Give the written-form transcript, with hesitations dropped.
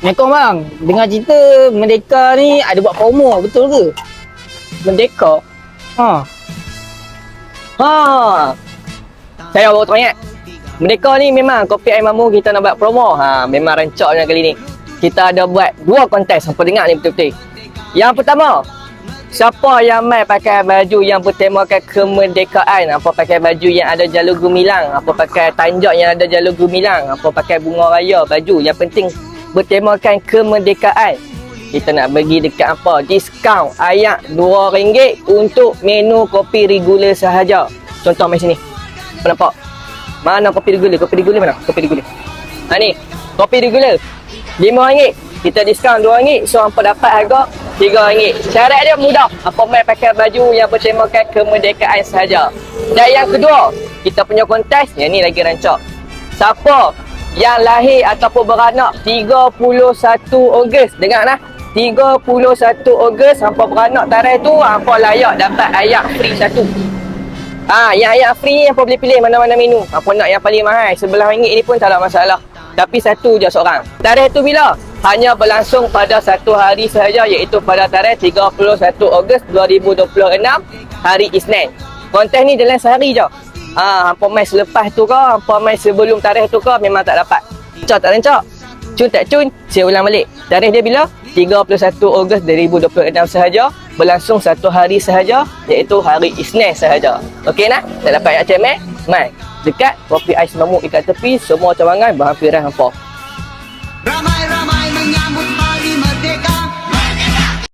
Assalamualaikum bang. Dengar cerita Merdeka ni ada buat promo, betul ke? Merdeka? Ha. Ha. Saya baru teringat. Merdeka ni memang Kopi Air Mamu kita nak buat promo. Ha, memang rancaknya kali ni. Kita ada buat 2 kontes. Hampa dengar ni betul-betul. Yang pertama, siapa yang mai pakai baju yang bertemakan kemerdekaan, apa pakai baju yang ada jalur gemilang, apa pakai tanjak yang ada jalur gemilang, apa pakai bunga raya, baju yang penting bertemakan kemerdekaan, kita nak bagi dekat apa diskaun ayat RM2 untuk menu kopi regular sahaja. Contoh mai sini. Apa nampak? Mana kopi regular? Kopi regular mana? Kopi regular. Ha ni, kopi regular RM5. Kita diskaun RM2, so hampa dapat harga RM3. Syarat dia mudah. Hampa mai pakai baju yang bertemakan kemerdekaan sahaja. Dan yang kedua, kita punya kontes, yang ni lagi rancak. Siapa yang lahir ataupun beranak 31 Ogos, dengar lah, 31 Ogos hampa beranak tarikh tu, hampa layak dapat ayak free 1. Yang ayak free ni hampa boleh pilih mana-mana menu. Hampa nak yang paling mahal RM11 ni pun tak ada masalah. Tapi 1 je seorang. Tarikh tu bila? Hanya berlangsung pada 1 hari sahaja, iaitu pada tarikh 31 Ogos 2026, hari Isnin. Kontes ni jalan sehari je. Hampa main selepas tu ke, hampa main sebelum tarikh tu ke, memang tak dapat. Rancak tak rancak? Cun tak cun? Saya ulang balik. Tarikh dia bila? 31 Ogos 2026 sahaja. Berlangsung 1 hari sahaja, iaitu hari Isnin sahaja. Okey nak? Tak dapat ayat cemek? Mai. Dekat Kopi Ais Mamu ikat tepi, semua cawangan berhampiran hampa.